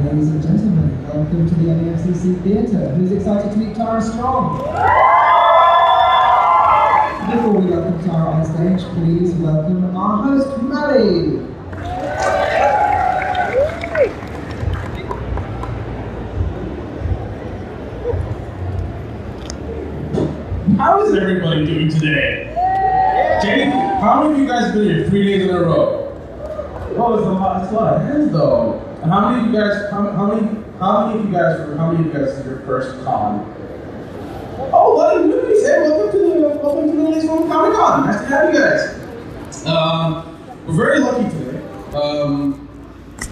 Ladies and gentlemen, welcome to the MEFCC Theatre. Who's excited to meet Tara Strong? Before we welcome Tara on stage, please welcome our host, Melly. How is everybody doing today? Jake, how many of you guys have been here 3 days in a row? Oh, it's a lot of hands though. And how many of you guys? How many of you guys is your first con? Oh, what did you say? Welcome to the Ladies Home Comic Con. Nice to have you guys. We're very lucky today.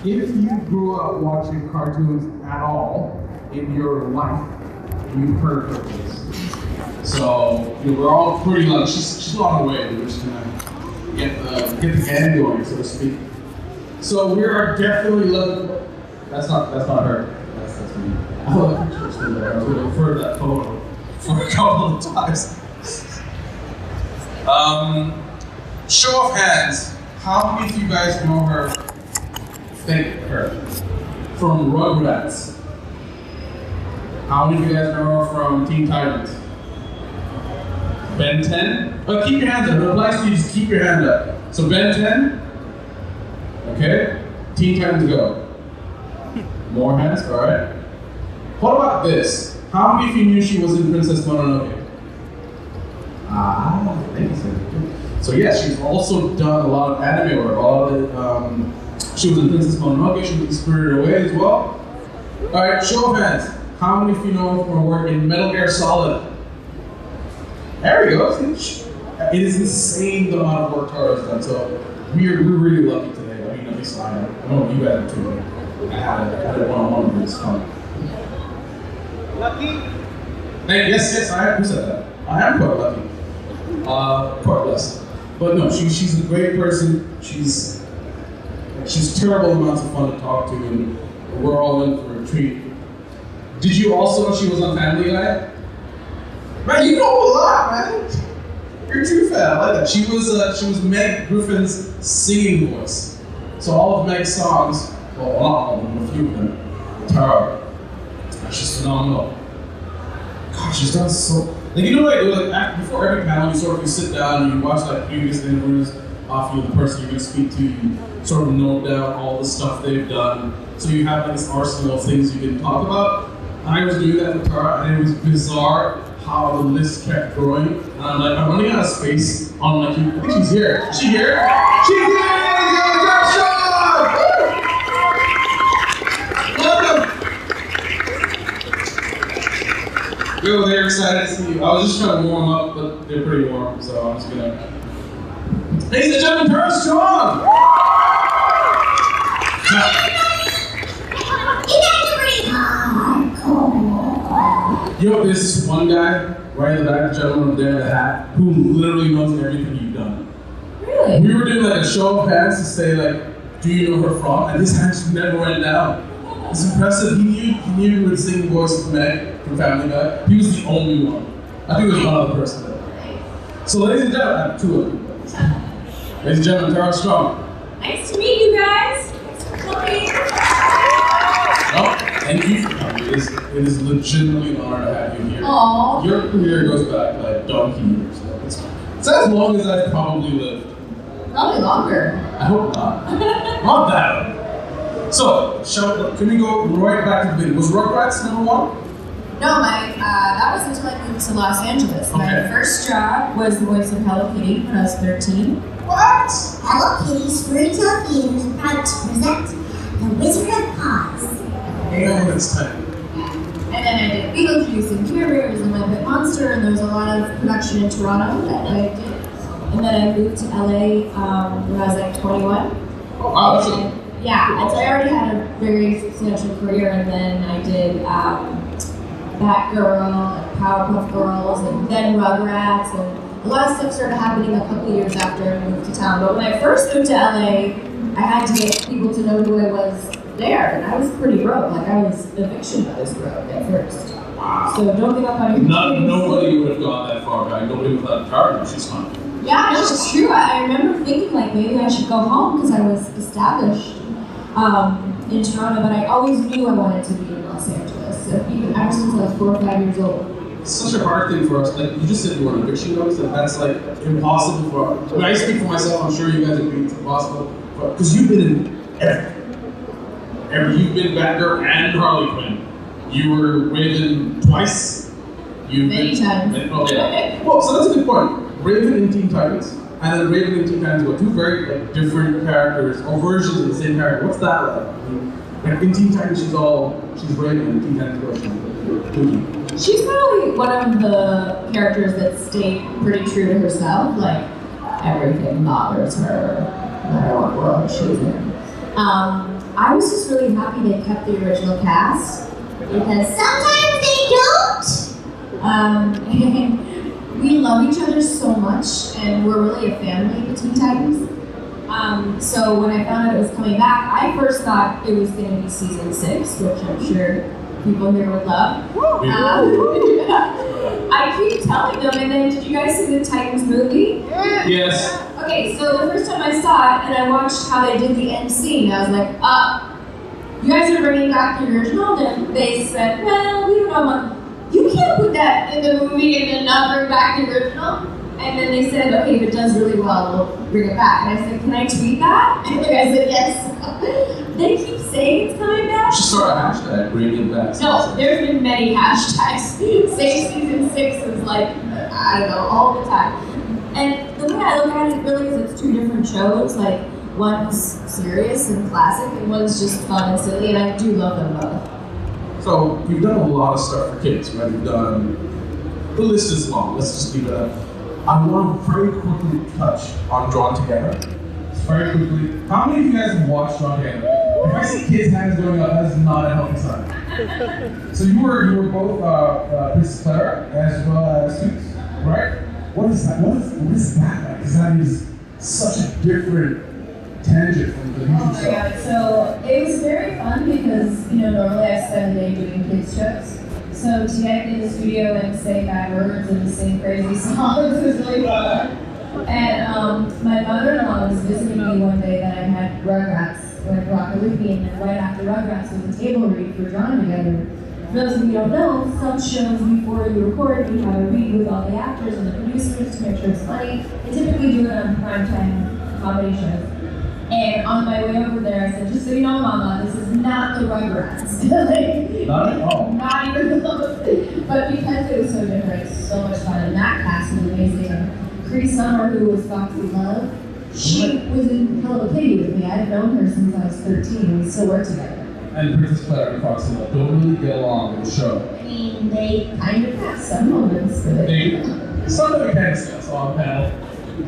If you grew up watching cartoons at all in your life, you've heard of this. So we're all pretty lucky. She's on her way. We're just gonna get the gang going, so to speak. So we are definitely lucky. That's not her. That's me. I thought the picture was still there. I was going to refer to that photo for a couple of times. Show of hands. How many of you guys know her? Thank her. From Rugrats. How many of you guys know her from Teen Titans? Ben 10? Oh, keep your hands up. It applies to you. Just keep your hand up. So Ben 10. Okay. Teen Titans go. More hands. All right. What about this? How many of you knew she was in Princess Mononoke? Thank you, sir. So yes, she's also done a lot of anime work. She was in Princess Mononoke. She was in Spirited Away as well. All right. Show of hands. How many of you know from her work in Metal Gear Solid? There we go. It is insane the amount of work Tara's done. So we're really lucky today. I mean, at least I am. I don't know if you guys are too. I had a one-on-one with this fun. Lucky? Hey, yes, I am. Who said that? I am quite lucky. Quite blessed. But no, she's a great person. She's terrible amounts of fun to talk to, and we're all in for a treat. Did you also know she was on Family Guy? Man, you know a lot, man. You're a true fan. I like that. She was Meg Griffin's singing voice. So all of Meg's songs, well, not all of them, a few of them, Tara. She's phenomenal. God, she's done so. Like, you know what I do? Like, before every panel, you sit down and you watch like previous interviews off you, the person you're going to speak to. You sort of note down all the stuff they've done, so you have like this arsenal of things you can talk about. And I was doing that with Tara, and it was bizarre how the list kept growing. And I'm like, I'm running out of space on my queue. I think she's here. Is she here? She's here! Welcome! Yo, they're excited to see you. I was just trying to warm up, but they're pretty warm, so I'm just gonna. Ladies and gentlemen, Tara Strong! Yo, there's this one guy right in the back, the gentleman over there in the hat, who literally knows everything you've done. Really? We were doing like a show of hands to say like, do you know her from? And his hand just never went down. It's impressive. He knew the singing voice of Meg from Family Guy. He was the only one. I think there was one other person there. So ladies and gentlemen, I have two of you. Ladies and gentlemen, Tara Strong. Nice to meet you guys. Thanks for coming. Oh, thank you for coming. It is legitimately an honor to have you here. Aww. Your career goes back like donkey years. It's as long as I've probably lived. Probably longer. I hope not. Not that. So, can we go right back to the video? Was Rugrats number one? No, that was until I moved to Los Angeles. Okay. My first job was the voice of Hello Kitty when I was 13. What? Hello Kitty's Fairy Tale Theater is proud to present The Wizard of Oz. Oh, that's tight. And then I did Beetlejuice and Care Bears and Little Bit Monster, and there was a lot of production in Toronto that I did. And then I moved to LA when I was like 21. Oh, wow, that's a... Yeah, and so I already had a very substantial career, and then I did Batgirl and Powerpuff Girls, and then Rugrats, and a lot of stuff started happening a couple years after I moved to town. But when I first moved to LA, I had to get people to know who I was there, and I was pretty broke. Like, I was eviction notice broke at first. Wow. So don't give up on your Nobody would have gone that far back. Nobody would have Tara. She's fun. Yeah, no, it's true. I remember thinking, like, maybe I should go home because I was established. in Toronto, but I always knew I wanted to be in Los Angeles, so even ever since I was 4 or 5 years old. It's such a hard thing for us. Like you just said, you were on eviction notice, and that's like impossible for us. When I speak for myself, I'm sure you guys agree it's impossible, because you've been in everything. You've been Batgirl and Harley Quinn. You were Raven twice. Many times. Well, so that's a good point. Raven in Teen Titans, and then Raven in Teen Titans were two very like different characters or versions of the same character. What's that like? I mean, in Teen Titans, she's Raven, in Teen Titans, she's Doogie. She's probably one of the characters that stayed pretty true to herself. Like, everything bothers her, no matter what world she's in. I was just really happy they kept the original cast, because Sometimes they don't. and we love each other so much, and we're really a family, the Teen Titans. So when I found out it was coming back, I first thought it was going to be season 6, which I'm sure people here would love. I keep telling them, and then did you guys see the Titans movie? Yes. Okay, so the first time I saw it, and I watched how they did the end scene, I was like, you guys are bringing back the original? Then they said, well, we don't know. I'm like, you can't put that in the movie and then not bring back the original. And then they said, okay, if it does really well, we'll bring it back. And I said, can I tweet that? And the guy said, yes. They keep saying it's coming back. Just start a hashtag, bring it back. No, there's been many hashtags. Say season 6 is like, I don't know, all the time. And the way I look at it really is it's two different shows. Like, one's serious and classic, and one's just fun and silly, and I do love them both. So, you've done a lot of stuff for kids, right? You've done, the list is long, let's just keep it up. I want to very quickly touch on Drawn Together. Just very quickly. How many of you guys have watched Drawn Together? If I see kids' hands going up, that is not a healthy sign. So you were both Princess Clara as well as Suits, right? What is that? What is that like? Because that is such a different tangent from the usual stuff. Oh my god, so it was very fun because, normally I spend the day doing kids shows. So to get in the studio and say bad words and sing crazy songs was really fun. And my mother-in-law was visiting me one day that I had Rugrats with Rocket Loopy, and then right after Rugrats was a table read for Drawn Together. For those of you who don't know, some shows before you record, you have a read with all the actors and the producers to make sure it's funny. They typically do it on primetime comedy shows. And on my way over there, I said, just so you know, Mama, this is not the Rugrats. Not at all. Not even close. But because it was so different, it's so much fun. And that cast was amazing. And Cree Summer, who was Foxy Love, she was in Hello Kitty with me. I've known her since I was 13, and we still work together. And Princess Clara and Foxy Love don't really get along in the show. I mean, they kind of have some moments, but some of it can discuss on panel.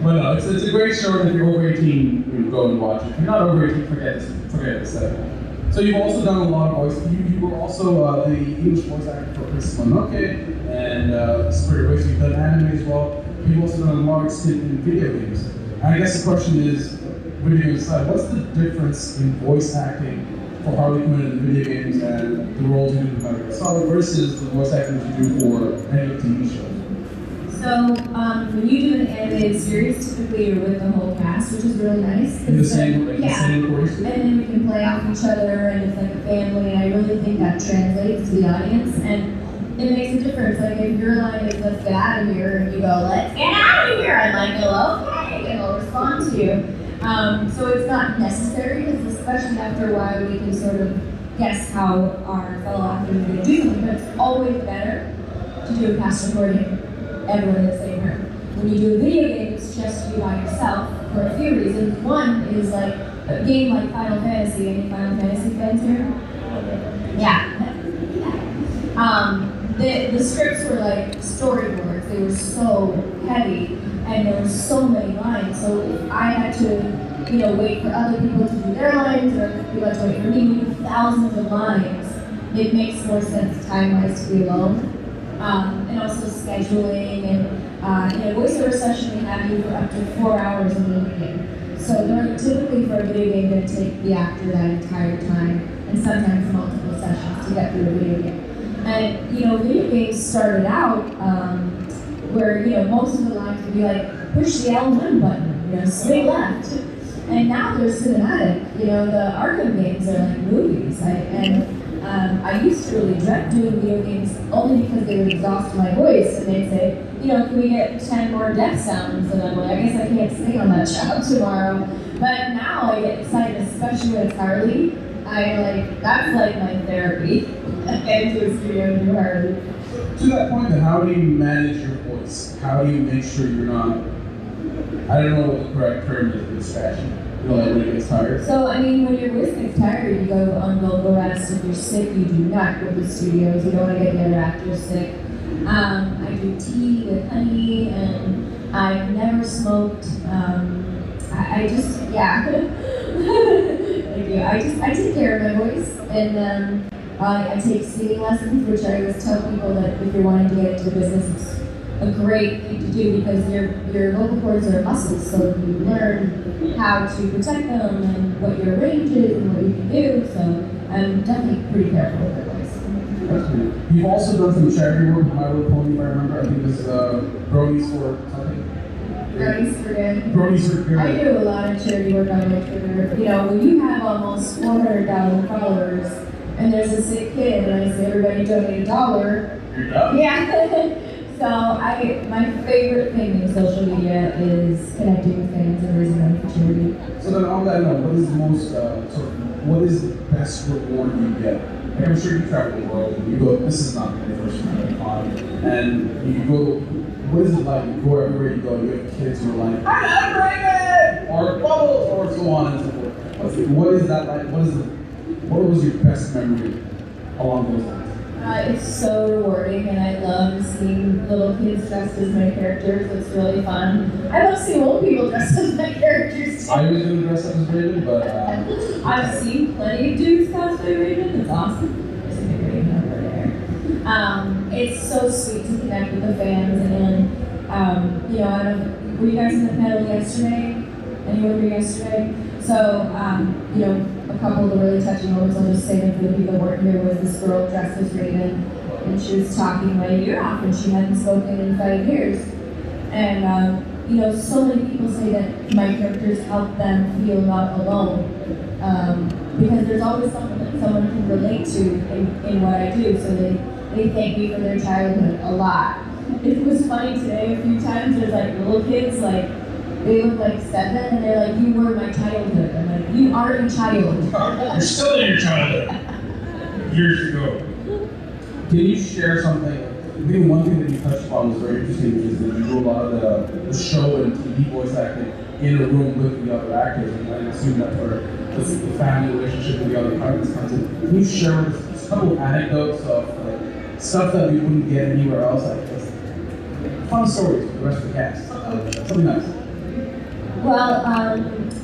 But no, it's a great show, and if you're over 18, go and watch it. If you're not over 18, forget it. So you've also done a lot of voice. You were also the English voice actor for Princess Mononoke and Spirit Away, so you've done anime as well. You've also done a large stint in video games. And I guess the question is, video games aside, what's the difference in voice acting for Harley Quinn in the video games and the roles you do in Metal Gear Solid versus the voice acting that you do for any of the TV shows? So, when you do an animated series, typically you're with the whole cast, which is really nice. In the same voice? And then we can play off each other, and it's like a family, and I really think that translates to the audience, and it makes a difference. Like, if your line is, let's get out of here, and you go, let's get out of here, I might go, okay, and I'll respond to you. So it's not necessary, because especially after a while, we can sort of guess how our fellow actors are going to do something, but it's always better to do a cast recording. Everyone in the same room. When you do a video game, it's just you by yourself for a few reasons. One is like a game like Final Fantasy. Any Final Fantasy fans here? Yeah. The scripts were like storyboards. They were so heavy, and there were so many lines. So if I had to, wait for other people to do their lines, or people had to wait for me to do thousands of lines, it makes more sense time-wise to be alone. And also scheduling, and in a voiceover session we have you for up to 4 hours in the evening. So they're typically for a video game going to take the actor that entire time, and sometimes multiple sessions to get through a video game. And video games started out where most of the lines would be like, push the L1 button, swing left. And now they're cinematic. You know, the Arkham games are like movies. I used to really dread doing video games only because they would exhaust my voice, and they'd say, you know, can we get 10 more death sounds? And I'm like, I guess I can't sing on that job tomorrow. But now I get excited, especially when it's Harley. That's like my therapy. Getting to a studio and do Harley. To that point, then, how do you manage your voice? How do you make sure you're not, I don't know what the correct term is, but distraction. You know, like when it gets tired? So, I mean, when your voice gets tired, you go on vocal rest. If you're sick, you do not go to studios. You don't want to get the other actors sick. I do tea with honey, and I've never smoked. I just, yeah. Thank you. I take care of my voice, and I take singing lessons, which I always tell people that if you're wanting to get into the business, it's a great thing to do because your vocal cords are muscles, so you learn how to protect them and what your range is and what you can do. So I'm definitely pretty careful with my voice. You've also done some charity work with My Little Pony, if I remember. I think it was Bronies for something. Bronies for Good. Bronies for Good. I do a lot of charity work on my Twitter. You know, when you have almost 400,000 followers and there's a sick kid and I say everybody donate $1, You're done? yeah. So my favorite thing in social media is connecting with fans and raising money for charity. So then on that note, what is the most, what is the best reward you get? Like I'm sure you travel the world and you go, this is not the first time I've gone, and you go, what is it like? You go everywhere you go, you have kids who are like, I'm pregnant! Or bubbles, or so on and so forth. What is that like? What was your best memory along those lines? It's so rewarding, and I love seeing little kids dressed as my characters. It's really fun. I love seeing old people dressed as my characters too. I was going to dress up as Raven, but I've seen plenty of dudes cosplay Raven. It's awesome. There's a big Raven over there. It's so sweet to connect with the fans, and you know, were you guys in the panel yesterday? Anyone here yesterday? So, you know, a couple of the really touching moments, I'll just say them for the people that weren't here, was this girl dressed as Raven, and she was talking my ear off, and she hadn't spoken in 5 years. And, you know, so many people say that my characters help them feel not alone, because there's always something that someone can relate to in what I do, so they thank me for their childhood a lot. It was funny today, a few times, there's like little kids, like, they look like 7, and they're like, you were my childhood. I'm like, you are a child. you're still in your childhood. Years ago. Can you share something? I think one thing that you touched upon was very interesting, which is that you do a lot of the show and TV voice acting in a room with the other actors, and I assume that's where the family relationship with the other partners comes in. Can you share a couple anecdotes of like, stuff that we wouldn't get anywhere else? Like fun stories for the rest of the cast. Something nice. Well,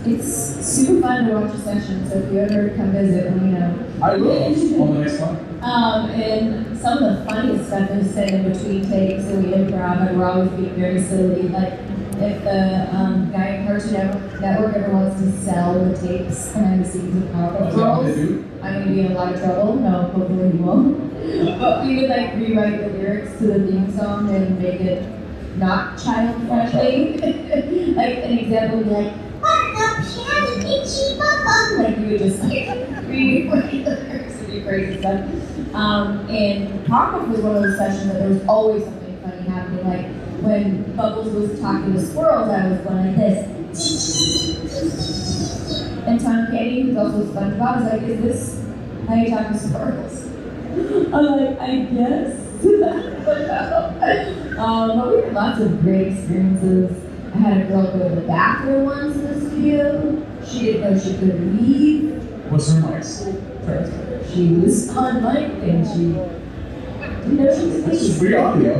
it's super fun to watch a session, so if you ever come visit, let me know. I will, on the next one. And some of the funniest stuff is said in between takes, and we improv, and we're always being very silly. Like, if the guy at Cartoon Network ever wants to sell the tapes behind the scenes of Powerpuff Girls, I'm going to be in a lot of trouble. No, hopefully he won't. But we would, like, rewrite the lyrics to the theme song and make it not child friendly. Like an example would be like, like you would just like rewrite the lyrics and do crazy stuff. And Powerpuff was one of those sessions that there was always something funny happening. Like when Bubbles was talking to squirrels, I was going like this. And Tom Kenny, who's also SpongeBob, was like, is this how you talk to squirrels? I'm like, I guess. But we had lots of great experiences. I had a girl go to the bathroom once in the studio. She didn't know she could leave. What's her mics? She was on mic and she didn't know she could This is leave. free audio.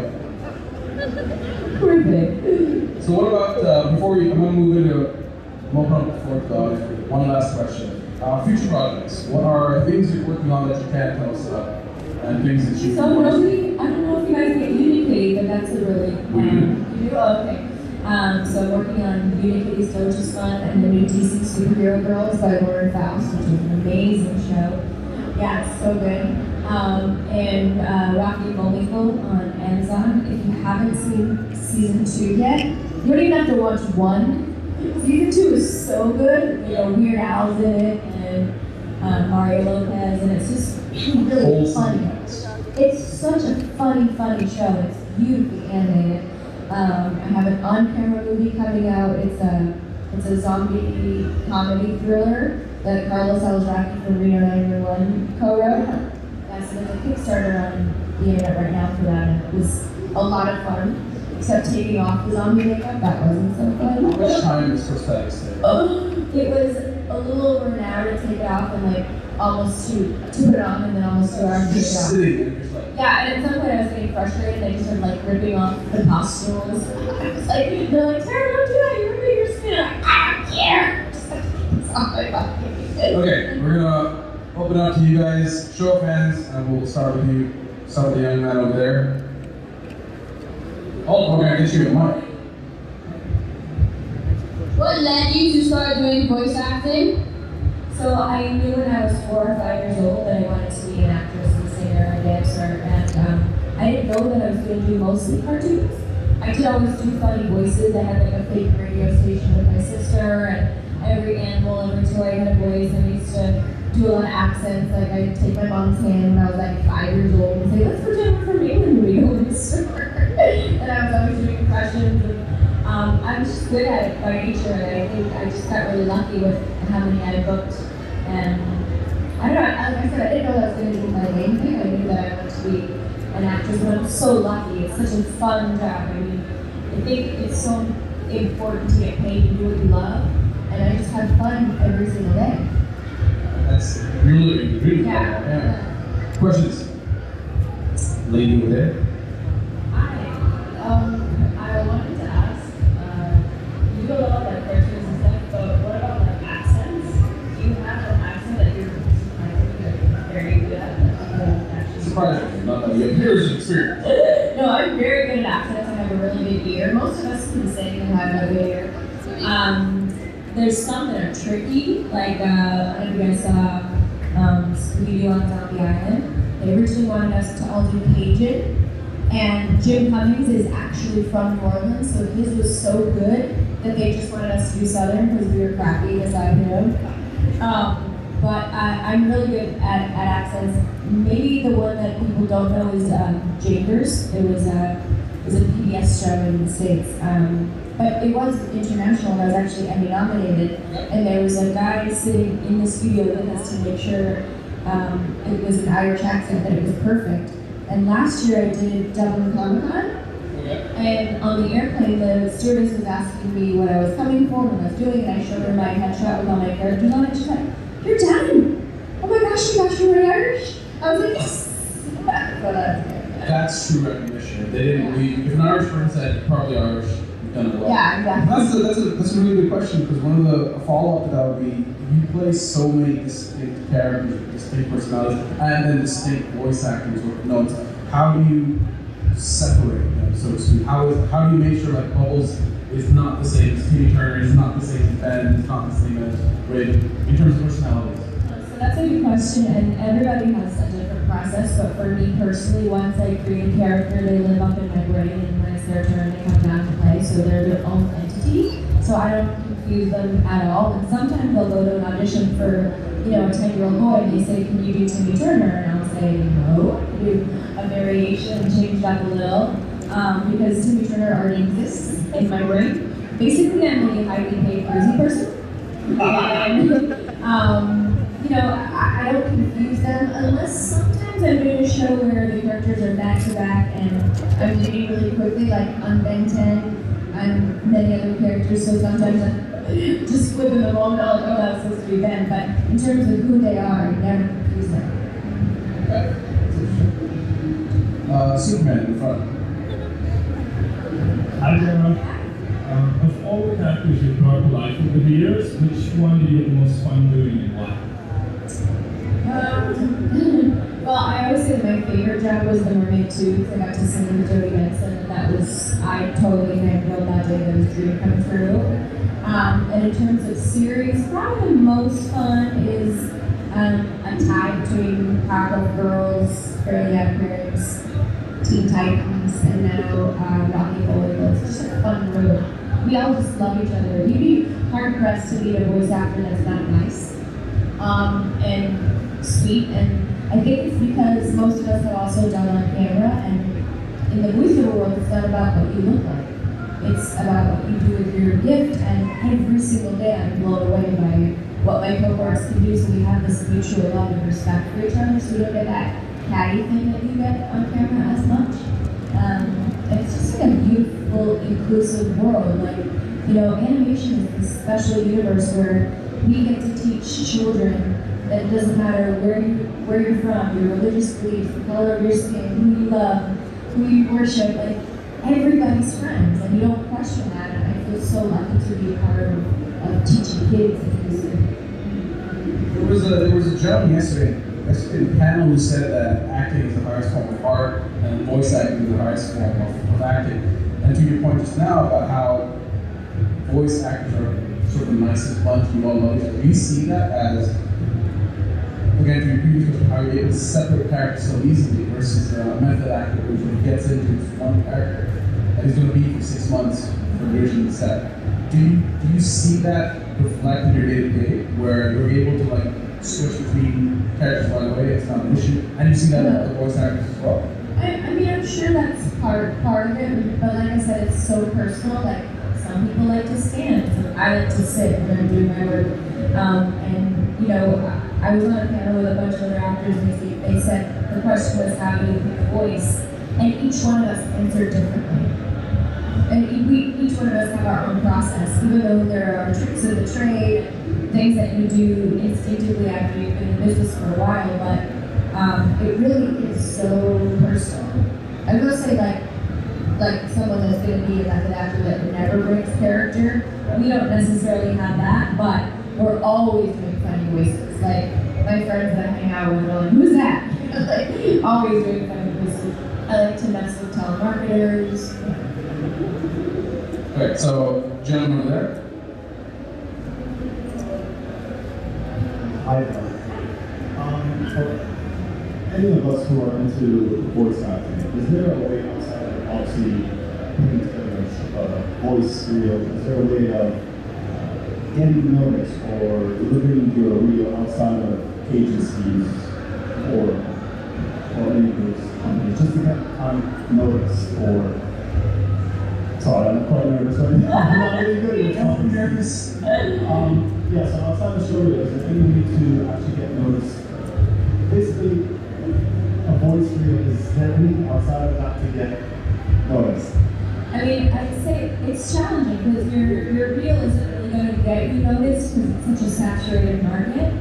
Poor thing. So what about, before I'm going to move into more one last question. Future projects. What are things you're working on that you can't tell us about? And things that you So nobody, I don't know if you guys get Unikitty, but that's a really, you do? Oh, okay. So I'm working on Unikitty Still, which is fun, and the new DC Superhero Girls by Lauren Faust, which is an amazing show. Yeah, it's so good. And Rocky and Bullwinkle on Amazon. If you haven't seen season 2 yet, you don't even have to watch 1. Season 2 is so good. You know, Weird Al's in it and Mario Lopez, and it's just really funny. It's such a funny show. It's beautifully animated. I have an on-camera movie coming out. It's a zombie comedy thriller that Carlos Alazraqui from Reno 911 co-wrote. There's a Kickstarter on the internet right now for that, and it was a lot of fun. Except taking off the zombie makeup, that wasn't so fun. How much time is prosthetics there? It was a little over an hour to take it off and like almost to put it on and then almost 2 hours to take it off. Sitting there, just like... Yeah, and at some point I was getting frustrated and I just started like ripping off the costumes. I was like, they're like, Tara, don't do that, you're ripping your skin. I'm like, I don't care. Just like, it's on my body. Okay, we're gonna open up to you guys, show of hands, and we'll start with you. Start with the young man over there. Oh, we're gonna get you a mic. What led you to start doing voice acting? So I knew when I was 4 or 5 years old that I wanted to be an actress and singer and dancer, and I didn't know that I was going to do mostly cartoons. I did always do funny voices. I had like a fake radio station with my sister, and every animal, every toy had a voice, and I used to do a lot of accents. Like I'd take my mom's hand when I was like 5 years old and say, let's pretend we're from England when we go to the store. And I was always doing impressions. And, I'm just good at it by nature, and I think I just got really lucky with how many I booked. And I don't know, like I said, I didn't know that was going to be my main thing. I knew that I wanted to be an actress, but I'm so lucky. It's such a fun job. I mean, I think it's so important to get paid to do what you love, and I just have fun every single day. That's really Yeah. Questions? Lady over there. I wanted to ask, you do a lot of like cartoons and stuff, but what about like accents? Do you have an accent that you're very good at? Surprisingly, not that you have years of experience. No, I'm very good at accents. I have a really good ear. Most of us can sing and have a good ear. There's some that are tricky, like I don't know if you guys saw Scooby-Doo on Zombie Island. They originally wanted us to all do Cajun, and Jim Cummings is actually from New Orleans, so his was so good that they just wanted us to do Southern because we were crappy aside him. But I'm really good at accents. Maybe the one that people don't know is Jangers. It was a PBS show in the States. But it was international, and I was actually Emmy nominated. And there was a guy sitting in the studio with us to make sure it was an Irish accent, that it was perfect. And last year I did Dublin Comic-Con, and on the airplane the stewardess was asking me what I was coming for, what I was doing, and I showed her my headshot with all my characters on it. She's like, "You're Italian! Oh my gosh, you actually were Irish!" I was like, "Yes!" That's true recognition. If they didn't leave, if an Irish person said probably Irish, you've done it well. Yeah, exactly. That's a really good question, because one of the follow-up to that would be, you play so many distinct characters, distinct personalities, and then distinct voice actors with notes. How do you separate them, so to speak? How do you make sure like Bubbles is not the same as Timmy Turner, is not the same as Ben, is not the same as Ray, in terms of personalities? So that's a good question, and everybody has a different process, but for me personally, once I create a character, they live up in my brain, and when it's their turn, they come down to play, so they're their own entity. So I don't confuse them at all, and sometimes they'll go to an audition for, a 10-year-old boy, and they say, "Can you do Timmy Turner?" And I'll say, "No." I do a variation and change it up a little, because Timmy Turner already exists in my brain. Basically, I'm a highly paid crazy person, and I don't confuse them unless sometimes I'm doing a show where the characters are back to back and I'm reading really quickly, like on Ben 10 and many other characters, so sometimes I'm just flipping the moment, I'll go, that's supposed to be Ben, but in terms of who they are, I never confuse them. Okay. Superman in the front. Hi, Tara. Of all the characters you've brought to life over the years, which one did you have the most fun doing and why? Well, I always say that my favorite job was The Mermaid 2, because I got to sing with Jodie Benson, and I totally fangirled that day, that was a dream come true. And in terms of series, probably the most fun is a tie between Powerpuff Girls, Fairly Odd Parents, Teen Titans, and now Rocky Bullwinkle. It's just a fun road. we all just love each other. You'd be hard pressed to meet a voice actor that's not nice and sweet. And I think it's because most of us have also done on camera, and in the voiceover world, it's not about what you look like. It's about what you do with your gift, and every single day I'm blown away by what my cohorts can do, so we have this mutual love and respect for each other, so we don't get that catty thing that you get on camera as much. And it's just like a beautiful, inclusive world. Like, you know, animation is this special universe where we get to teach children that it doesn't matter where you're from, your religious beliefs, the color of your skin, who you love, who you worship, like, everybody's friends, and you don't question that, and I feel so lucky to be a part of teaching kids inclusive. There was a gentleman yesterday in the panel who said that acting is the hardest form of art and voice acting is the hardest form of acting. And to your point just now about how voice actors are sort of the nicest bunch, we all love each other. Do you see that as, again, to your previous question, how you're able to separate characters so easily versus a method actor who sort of gets into one character and he's going to be for 6 months for the original set? Do you see that reflect in your day-to-day where you're able to like switch between characters right away, it's not an issue, and you see that in the voice actors as well? I mean, I'm sure that's part of it, but like I said, it's so personal. Like, some people like to stand, so I like to sit when I'm doing my work. And, you know, I was on a panel with a bunch of other actors, and they said the question was, how do you pick a voice? And each one of us answered differently. And each one of us have our own process, even though there are tricks of the trade, things that you do instinctively after you've been in business for a while, but it really is so personal. I will say, like someone that's going to be a method actor that never breaks character, we don't necessarily have that, but we're always doing funny voices. Like, my friends that I hang out with are like, who's that? Like, always doing funny voices. I like to mess with telemarketers. Alright, so gentleman over there. Hi there. For any of us who are into voice acting, is there a way outside of obviously putting together a voice reel? Is there a way of getting noticed or delivering your reel outside of agencies or any of those companies, just to get noticed or? Sorry, I'm quite nervous right now. I'm not really good at it. Nervous. Yeah, so outside the show reel, is there any way to actually get noticed? Basically, a voice reel, is there anything outside of that to get noticed? I mean, I'd say it's challenging because your reel isn't really going to get you noticed because it's such a saturated market.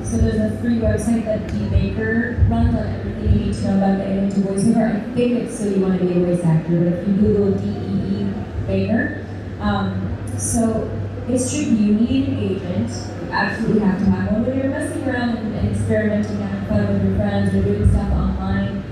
So there's a free website that D Baker runs on everything you need to know about getting into voiceover. I think it's so you want to be a voice actor, but if you Google DEE Baker, so it's tricky. You need an agent. You absolutely have to have one. When you're messing around and experimenting, having fun with your friends, or doing stuff online,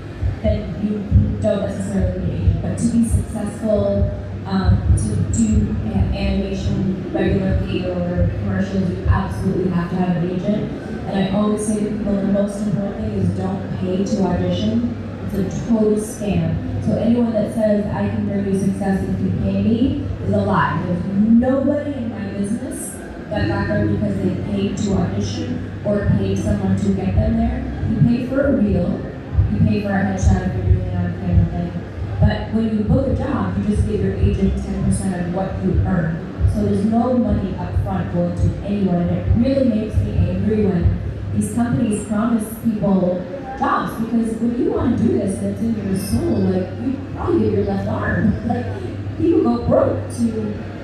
then you don't necessarily need an agent. But to be successful, to do animation regularly or commercials, you absolutely have to have an agent. And I always say to people, the most important thing is don't pay to audition. It's a total scam. So anyone that says, I can bring you success if you pay me, is a lie. There's nobody in my business that got there because they paid to audition or paid someone to get them there. You pay for a reel, you pay for a headshot if you're doing it on a camera thing. But when you book a job, you just give your agent 10% of what you earn. So there's no money up front going to anyone, and it really makes me angry when these companies promise people jobs, because when you want to do this and it's in your soul, like, you probably give your left arm. Like, people go broke to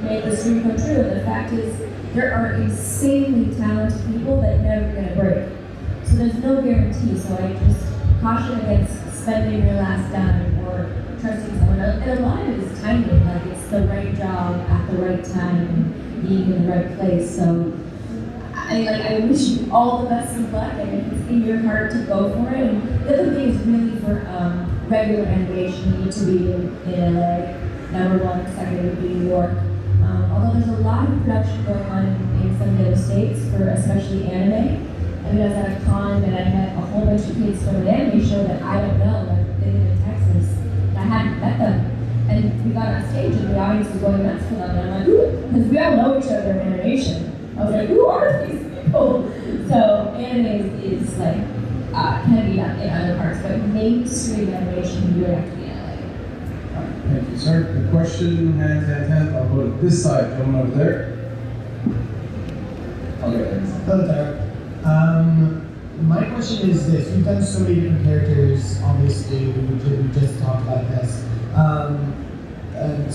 make this dream come true, and the fact is, there are insanely talented people that never get a break. So there's no guarantee, so I just caution against spending your last dime or trusting someone. And a lot of it is timing, like it's the right job at the right time and being in the right place. So I wish you all the best of luck, and if it's in your heart to go for it. And the other thing is really for regular animation, you need to be in LA. Number one, second would be New York. Although there's a lot of production going on in some of the other states for especially anime. I mean, I was at a con and I met a whole bunch of kids from an anime show that I don't know, like they live in Texas. I hadn't met them. And we got on stage and the audience was going nuts for them. And I'm like, ooh, because we all know each other in animation. I was like, who are these people? So anime is like, can be done in other parts, but mainstream animation, you would have to be in LA. Thank you, sir. The question, hands. I'll go to this side, gentleman over there. Okay. Hello, Tara. My question is this: you've done so many different characters. Obviously, we just talked about this.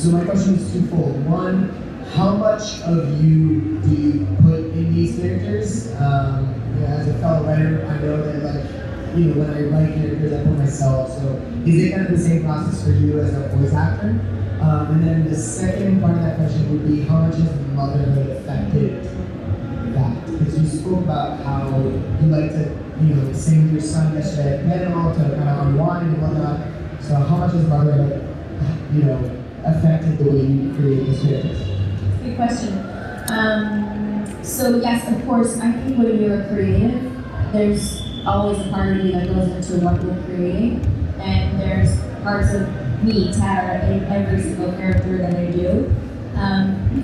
So my question is twofold. One, how much of you do you put in these characters? As a fellow writer, I know that when I write characters, I put myself. So is it kind of the same process for you as a voice actor? And then the second part of that question would be, how much has motherhood affected that? Because you spoke about how you like to, sing with your son yesterday at panel to kind of unwind and whatnot. So how much has motherhood, affected the way you create these characters? Good question. So yes, of course, I think when you're a creative, there's always a part of you that goes into what we're creating, and there's parts of me, Tara, in every single character that I do.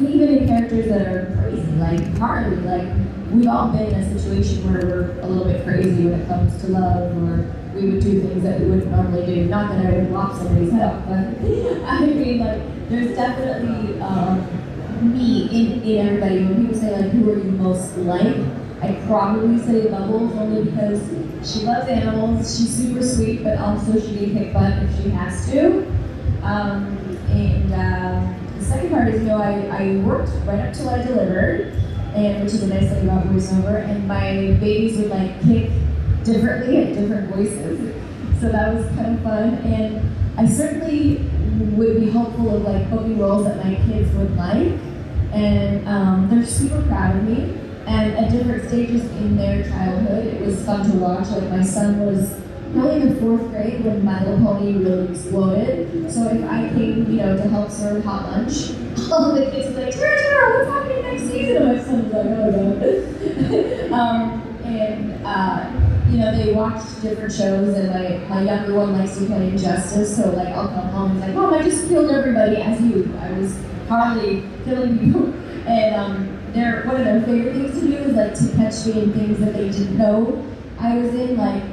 Even in characters that are crazy, like Harley, like we've all been in a situation where we're a little bit crazy when it comes to love, or we would do things that we wouldn't normally do. Not that I would lop somebody's head off, but I mean, like, there's definitely me in everybody. When people say, like, who are you most like? I'd probably say Bubbles, only because she loves animals, she's super sweet, but also she can kick butt if she has to. The second part is, I worked right up till I delivered, and which is a nice thing about voiceover, and my babies would like kick differently at different voices, so that was kind of fun. And I certainly would be hopeful of like booking roles that my kids would like, and they're super proud of me. And at different stages in their childhood, it was fun to watch. Like my son was probably in the 4th grade when My Little Pony really exploded. So if I came, to help serve hot lunch, all the kids would be like, Tara, what's happening next season? And my son was like, oh no. They watched different shows, and my younger one likes to play Injustice, so like I'll come home and he's like, Mom, I just killed everybody as you. I was Harley killing people. And one of their favorite things to do is like to catch me in things that they didn't know I was in, like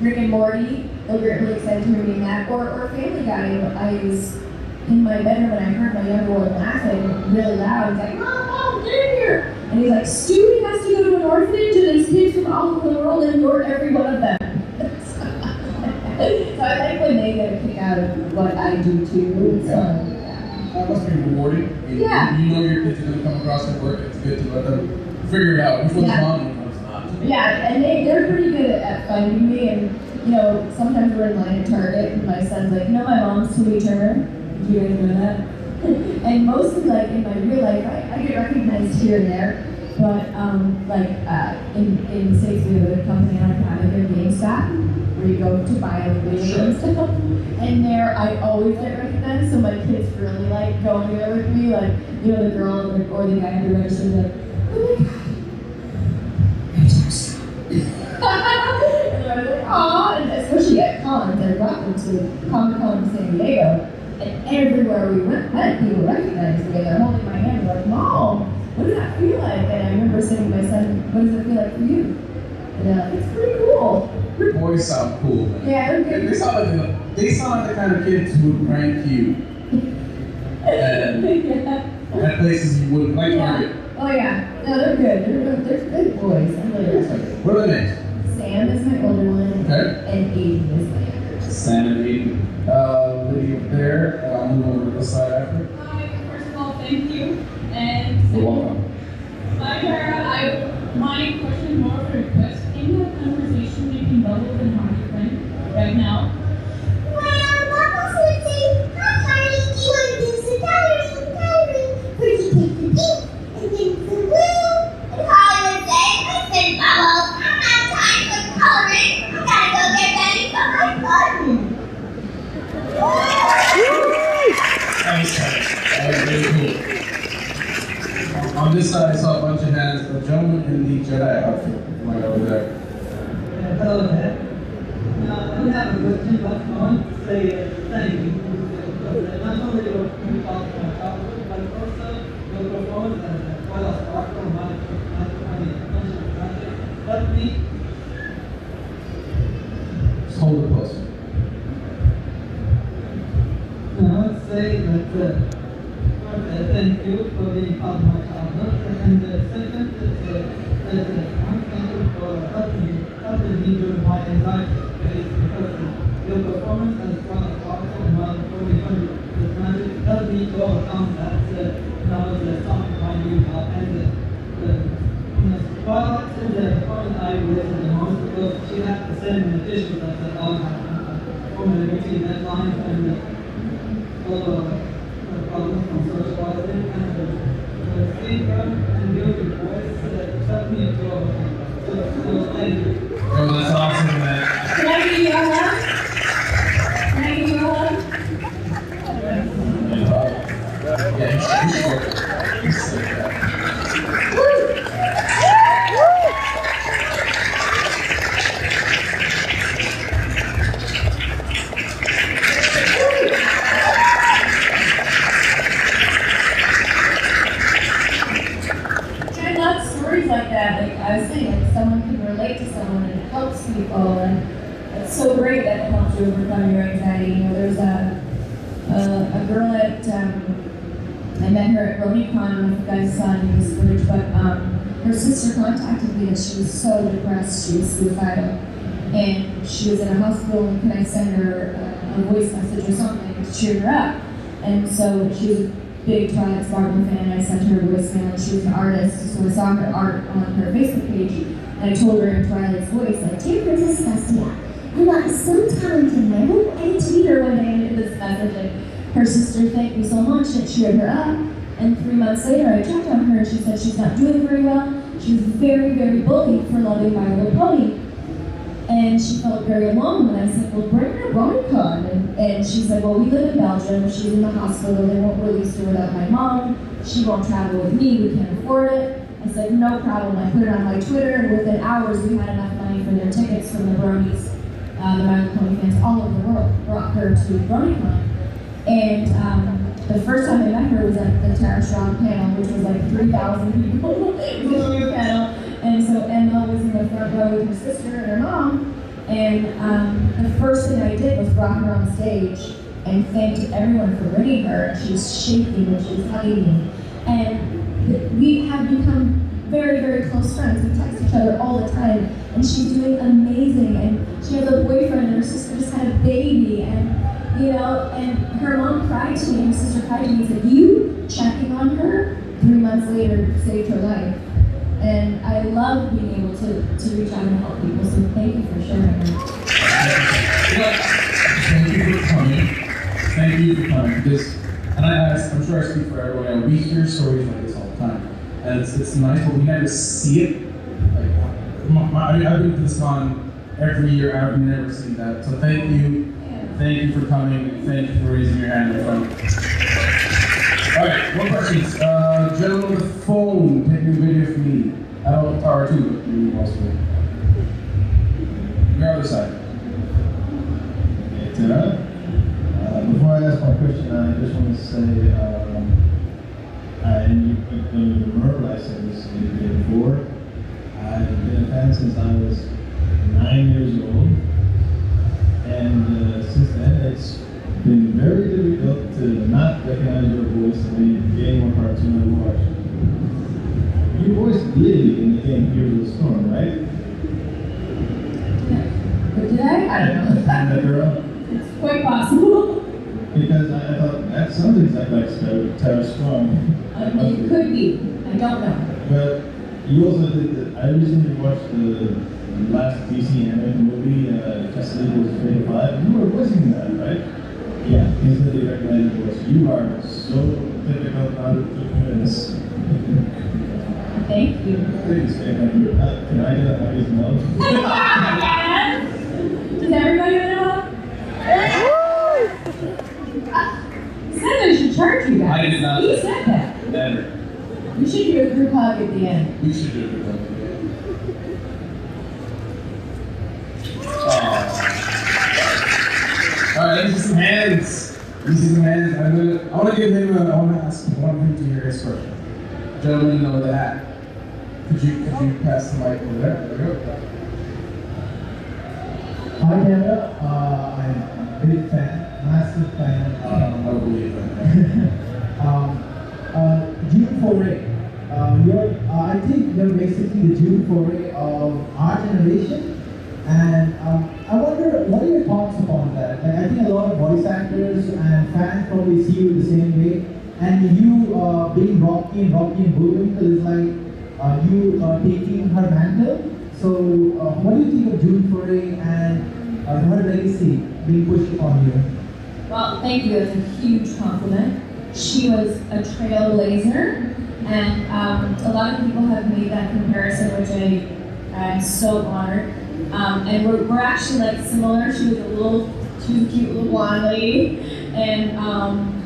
Rick and Morty. They'll get really excited to hear me in that, or Family Guy. I was in my bedroom and I heard my younger one laughing really loud. He's like, Mom, get in here! And he's like, Stewie has to go to an orphanage, and there's kids from all over the world, and you're every one of them. So I like when they get a kick out of what I do too. So, That must be rewarding. Yeah. You know your kids are going to come across at work. It's good to let them figure it out. Which one's mom and which one's not. Yeah, and they're pretty good at finding me. And sometimes we're in line at Target, and my son's like, my mom's Timmy Turner. Do you guys know that? And mostly, like in my real life, I get recognized here and there. But in the States, we have a company on Canada here, GameStop, where you go to buy like video games and stuff. And there, I always get recognized, so my kids really like going there with me. Like, the girl or the guy at the register is like, oh my god, and I was like, aw, and especially at cons, I brought them to Comic-Con San Diego, and everywhere we went, people recognized me. They're holding my hand, like, Mom, what does that feel like? And I remember saying to my son, what does it feel like for you? And it's pretty cool. Your boys sound cool, man. Yeah, they're good. They sound like the kind of kids who would rank you. And at places you wouldn't like Target. Oh yeah. No, they're good. They're good boys. I'm really excited. What are the names? Sam is my older one. Okay. And Aiden is my younger. Sam and Aiden. Lady up there. I'll move over to this side after. Hi, first of all, thank you. And You're welcome. hi, Tara. My question is more of a request. Can you have a conversation between Bubbles and Harley Quinn right now? Well, Bubbles would say, hi, Harley, do you want to do some coloring? Pretty take the pink, and then some blue. And Harley would say, listen, Bubbles, I'm not time for coloring. I gotta go get ready for my garden. Nice. That was really cool. On this side, I saw a bunch of hands. The gentleman in the Jedi outfit, right over there. Hello there. We have a good team back on. say thank you. Because not only your people from childhood, but also your performance as well as art from my project. Help me. Just hold it closer. I would say that first, thank you for being part of my childhood, and second, I'm thankful for helping me during my anxiety phase because your performance as well as powerful and well this magic helped me to overcome that when I was talking my new and while the point I related the most because she had the same issues that I all have from the meeting deadlines and problems from socializing and the speaker and beautiful voice that helped me to overcome that. So thank you. Oh, that's awesome, man. Can I give you a hug? Can I give you a hug? Yeah, he's so good. I love stories like that. Like I was saying, like someone can relate to someone and it helps people, and it's so great that it helps you overcome your anxiety. You know, there's a girl at I met her at RoniCon with the guy's son in this village, but her sister contacted me and she was so depressed, she was suicidal, and she was in a hospital. And can I send her a voice message or something to cheer her up? And so she was a big Twilight Sparkle fan. I sent her a voicemail, and she was an artist, so I saw her art on her Facebook page, and I told her in Twilight's voice, like, "Dear Princess Celestia, you are so talented. I hope I tweet her one day into this message." And her sister thanked me so much and cheered her up. And 3 months later, I checked on her, and she said she's not doing very well. She was very, very bullied for loving My Little Pony. And she felt very alone, and I said, well, bring her to RoniCon. And she said, well, we live in Belgium. She's in the hospital. They won't release her without my mom. She won't travel with me. We can't afford it. I said, no problem. I put it on my Twitter, and within hours, we had enough money for their tickets from the Bronies, the My Little Pony fans all over the world, brought her to RoniCon. And the first time I met her was at the Tara Strong panel, which was like 3,000 people. It was a big panel. And so Emma was in the front row with her sister and her mom. And the first thing I did was brought her on stage and thanked everyone for bringing her. And she was shaking and she was hugging me. And we have become very, very close friends. We text each other all the time. And she's doing amazing. And she has a boyfriend, and her sister just had a baby. And you know, and her mom cried to me, and her sister cried to me and said, you checking on her 3 months later saved her life. And I love being able to reach out and help people, so thank you for sharing that. Thank you for coming. Thank you for coming. I'm sure I speak for everyone, we hear stories like this all the time. And it's nice, but we never see it. I've been to this con every year, I've never seen that. So thank you. Thank you for coming. Thank you for raising your hand in front. All right, more questions. Gentleman with the phone, taking a video for me. I don't Tara too, but you also. Your other side. Okay, Tara. Before I ask my question, I just want to say, you've done the Merle, I said this the day before. I've been a fan since I was 9 years old. And since then, it's been very difficult to not recognize your voice in the game or cartoon I watch. Your voice literally in the game Heroes of the Storm, right? Did I? I don't know. That girl? It's quite possible. Because I thought that sounds exactly like Tara Strong. It could be. I don't know. But you also did I recently watched the last DC animated movie, Justice League was Fatal 5. You were voicing that, right? Yeah, instantly recognized your voice. You are so difficult not to miss. Thank you. Please, can I get a hug as well? Does everybody know? He said I should charge you guys. I did not. He said that. Better. We should do a group hug at the end. We should do a group hug. All right, let me see some hands. Let me see some hands. I want to give him I want to ask him to hear his question. Gentleman over the hat. Could you pass the mic over there? There we go. Hi Dara, I'm a big fan, massive fan. I don't believe that. June foray. I think you're basically the June foray of our generation, and I wonder what are your thoughts upon that? Like, I think a lot of voice actors and fans probably see you the same way, and you being Rocky and Bullwinkle is like you taking her mantle. So, what do you think of June foray and her legacy being pushed upon you? Well, thank you. It's a huge compliment. She was a trailblazer, and a lot of people have made that comparison, which I'm so honored. And we're actually like similar. She was a cute little blonde lady, and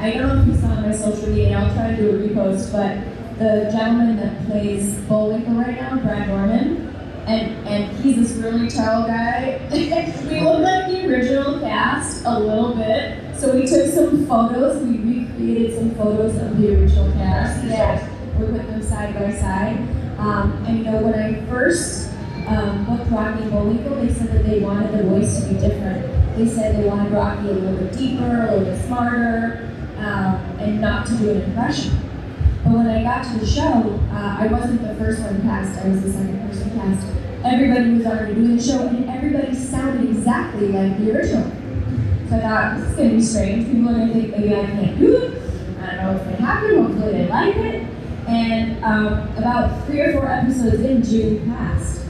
I don't know if you saw on my social media. And I'll try to do a repost, but the gentleman that plays Bullwinkle right now, Brad Norman. And he's this really tall guy. We look like the original cast a little bit. So we took some photos. We recreated some photos of the original cast. Yeah, we put them side by side. And you know, when I first booked Rocky and Bullwinkle, they said that they wanted the voice to be different. They said they wanted Rocky a little bit deeper, a little bit smarter, and not to do an impression. But when I got to the show, I wasn't the first one cast, I was the second person cast. Everybody was already doing the show, and everybody sounded exactly like the original. So I thought, this is going to be strange. People are going to think maybe I can't do it. I don't know what's going to happen. Hopefully they like it. And about 3 or 4 episodes in, June passed.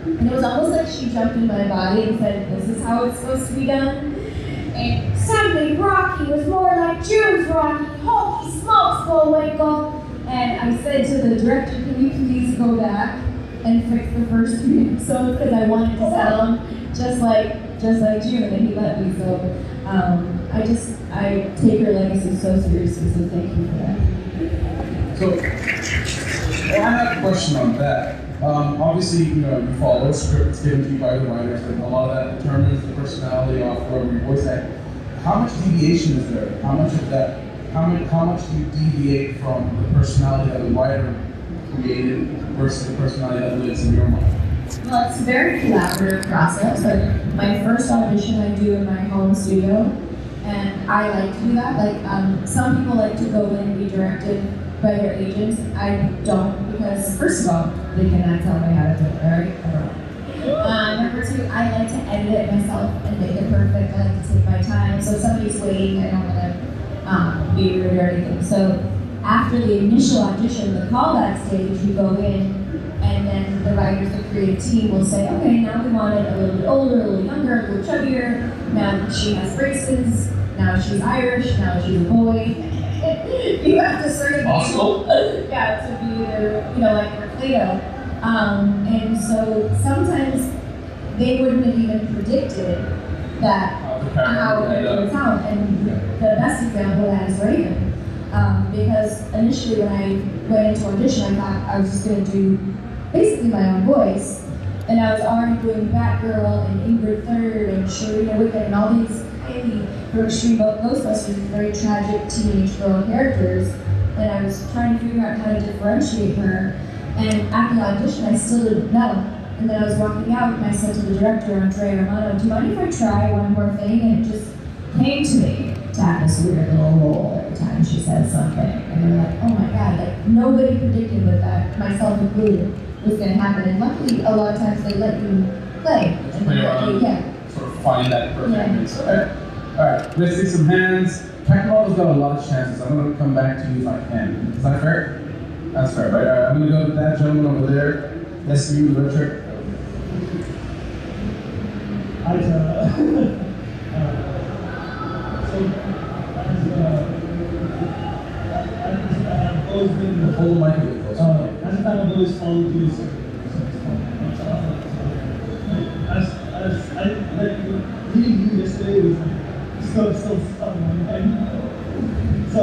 And it was almost like she jumped in my body and said, this is how it's supposed to be done. And suddenly Rocky was more like June's Rocky. Holy smokes, Bullwinkle. And I said to the director, can you please go back and fix the first 3 episodes, because I wanted to sell them just like June, and he let me. So I take her legacy so seriously, so thank you for that. So, I have a question on that. Obviously, you follow scripts given to you by the writers, and a lot of that determines the personality of whoever you voice act. How much deviation is there? How much of that? How much do you deviate from the personality that the writer created versus the personality that lives in your mind? Well, it's a very collaborative process. Like, my first audition I do in my home studio, and I like to do that. Like, some people like to go in and be directed by their agents. I don't, because first of all, they cannot tell me how to do it, right? Number 2, I like to edit it myself and make it perfect. I like to take my time. So if somebody's waiting, I don't want to be rude or anything. So after the initial audition, the callback stage, you go in, and then the writers, the creative team will say, okay, now we want it a little bit older, a little younger, a little chubbier. Now she has braces. Now she's Irish. Now she's a boy. You have to sort of be able, to be either, like Plato. And so sometimes they wouldn't have even predicted that how it would sound. And the best example of that is Raven. Because initially when I went into audition, I thought I was just going to do basically my own voice. And I was already doing Batgirl and Ingrid Third and Sharita Wicked and all these highly extreme Ghostbusters, very tragic teenage girl characters. And I was trying to figure out how to differentiate her. And after the audition, I still didn't know. And then I was walking out and I said to the director, Andrea Romano, do you mind if I try one more thing? And it just came to me to have this weird little roll every time she said something. And they're like, oh my God, like nobody predicted that, myself included, was going to happen. And luckily, a lot of times they let you play. Sort of find that perfect mix. Okay. All right, let's see some hands. Technology's got a lot of chances. I'm going to come back to you if I can. Is that fair? That's fair, right? All right, I'm going to go to that gentleman over there. Yes, you, Richard. Hi, Tara. I've always been The whole mic is close. I've always followed you. As I reading you yesterday was still stuck in my mind. So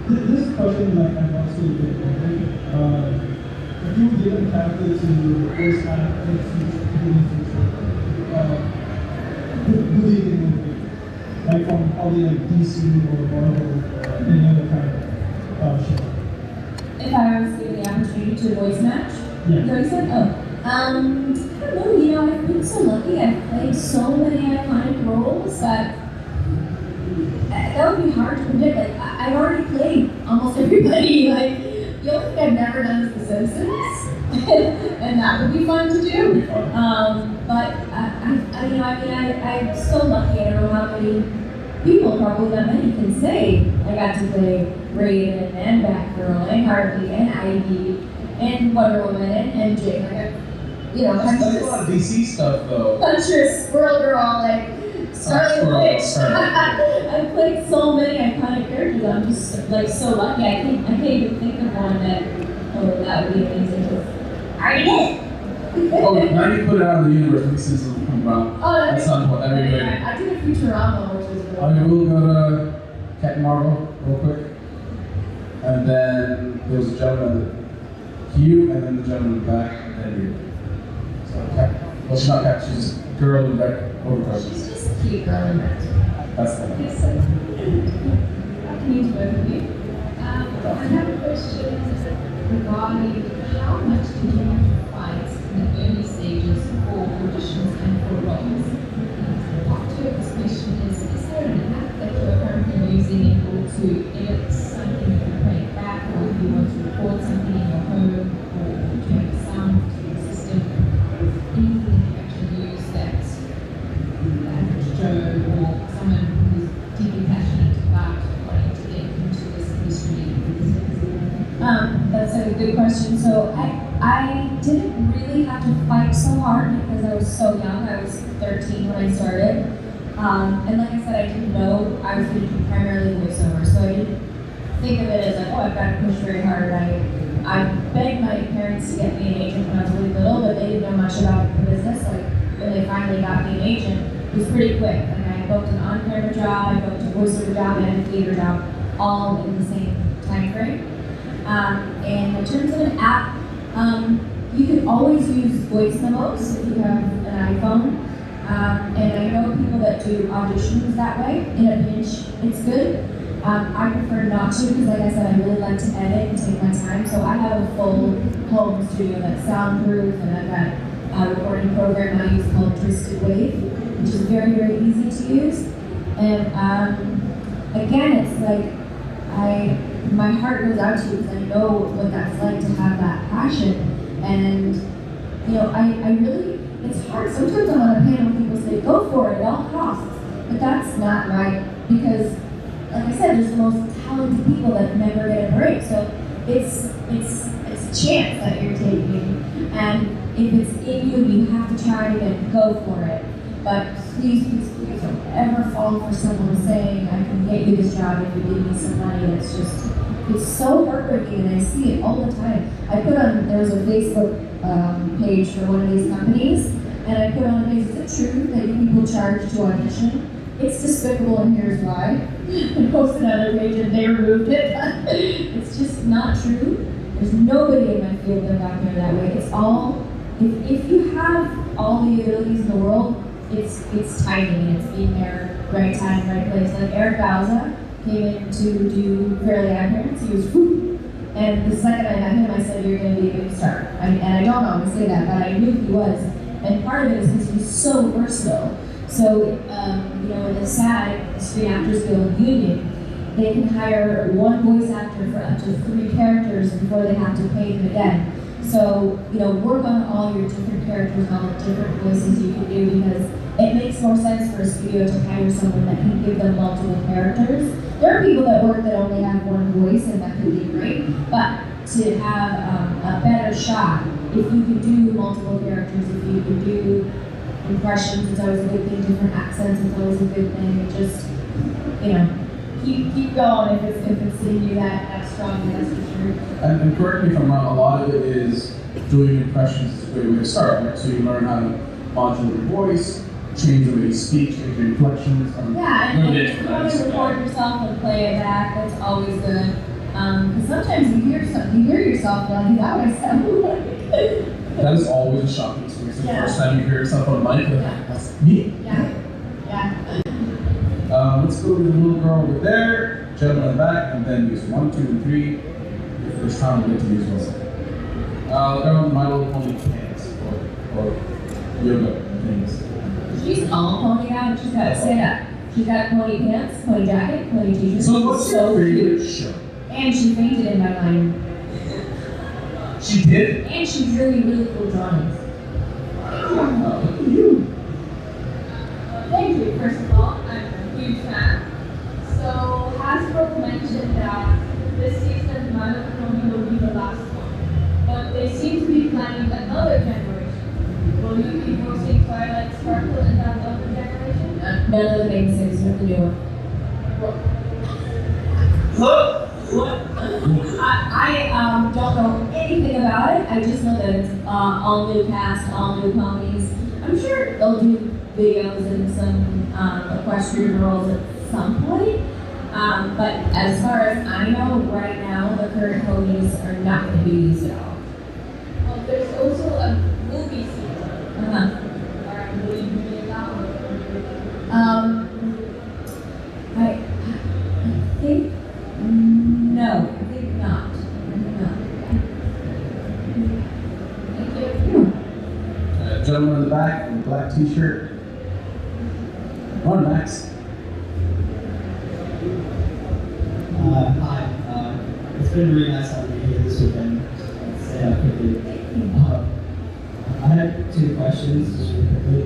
this question I'm also doing. If you were given a character to voice act in the future, who do you think would be? from probably like DC or Marvel or any other kind of show? If I was given the opportunity to voice match, Yeah. so you said, I don't know, you know, I've been so lucky. I've played so many iconic roles that would be hard to predict. Like, I've already played almost everybody. Like, the only thing I've never done is The Simpsons, and that would be fun to do. But I'm so lucky. I don't know how many people, probably not many, can say I got to play Raven and Batgirl and Harley and Ivy and Wonder Woman and Jane. Like, That's a lot of DC stuff, though. Huntress, Squirrel Girl, like Starling Witch. I've played so many iconic characters. I'm just like so lucky. I can't even think of one that would be amazing. I already did. Oh, now you put it out in the universe. These things will come about Oh, at some point. That'd be great. I did a Futurama, which was really Okay, we'll go to Captain Marvel real quick. And then there was a gentleman, Hugh, and then the gentleman in the back, and then you. So, well, she's not Cap, she's just girl in the back overcoat. She's just a cute girl in that. That's the one. Yes, sir. Afternoon to both of you. I have a question regarding how much did you have to fight in the early stages for auditions and for roles? Part two of this question is there an app that you are currently using in order to edit something if you play it back, or if you want to record something in your home, or do you have a sound system? Anything that you actually use that the average Joe or someone who's deeply passionate about wanting to get into this industry? That's a good question. So I didn't really have to fight so hard because I was so young. I was 13 when I started. And like I said, I didn't know I was going to do primarily voiceover. So I didn't think of it as like, oh, I've got to push very hard. I begged my parents to get me an agent when I was really little, but they didn't know much about the business. Like, when they finally got me an agent, it was pretty quick. Like, I booked an on-camera job, I booked a voiceover job, and a theater job, all in the same time frame. And in terms of an app, you can always use voice memos if you have an iPhone. And I know people that do auditions that way. In a pinch, it's good. I prefer not to because, like I said, I really like to edit and take my time. So I have a full home studio that's soundproof, and I've got a recording program I use called Twisted Wave, which is very, very easy to use. And again, it's like my heart goes out to you because I know what that's like to have that passion. And I really, it's hard. Sometimes I'm on a panel when people say, go for it at all costs. But that's not right because, like I said, there's the most talented people that never get a break. So it's a chance that you're taking. And if it's in you, you have to try and go for it. But please don't ever fall for someone saying, I can get you this job if you give me some money. It's so heartbreaking, and I see it all the time. There was a Facebook page for one of these companies, and I put on, is it true that you people charge to audition? It's despicable, and here's why. I posted another page and they removed it. It's just not true. There's nobody in my field that got there that way. It's all, if you have all the abilities in the world, it's timing, it's being there, right time, right place. Like Eric Bauza came in to do Fairly Odd Parents. He was whoop. And the second I met him, I said, you're going to be a big star. And I don't always say that, but I knew he was. And part of it is because he's so versatile. So, in the SAG, Screen Actors Guild Union, they can hire one voice actor for up to 3 characters before they have to pay them again. So, work on all your different characters and all the different voices you can do because it makes more sense for a studio to hire someone that can give them multiple characters. There are people that work that only have one voice and that could be great, but to have a better shot, if you could do multiple characters, if you could do impressions, it's always a good thing, different accents, it's always a good thing. Just, keep going if it's in you that strongly, that's for sure. And correct me if I'm wrong, a lot of it is doing impressions is a great way to start, right? So you learn how to modulate your voice, change the way you speak, change your inflections. Yeah, and if you want to record yourself and play it back, that's always good. Because sometimes you hear yourself like, that would sound like. That is always a shocking experience. The Yeah. first time you hear yourself on a mic, Yeah. that's me. Yeah. Let's go to the little girl over there, gentleman in the back, and then use 1, 2, and 3. If there's time, we'll get to use one second. The girl in My Little Pony pants, or yoga things. She's all pony out. She's got stand up. She's got pony pants, pony jacket, pony t-shirt. So what's your favorite show? And she fainted in my line. She did? And she's really, really cool drawings. Wow, look at you. Thank you, first of all. I'm a huge fan. So, Hasbro mentioned that this season My Little Pony will be the last one. But they seem to be planning another generation. Will you be forcing Twilight Sparkle in that other generation? None of the babysitters with the new one. What? I don't know anything about it. I just know that it's all new cast, all new ponies. I'm sure they'll do videos and some equestrian roles at some point. But as far as I know, right now, the current ponies are not going to be used at all. Well, there's also a movie sequel. Will you be allowed? I think no. I think not. Thank you. Gentleman in the back in the black t-shirt. Morning, Max. Hi. It's been really nice having you here this weekend. Say that quickly. I had 2 questions, just really quickly.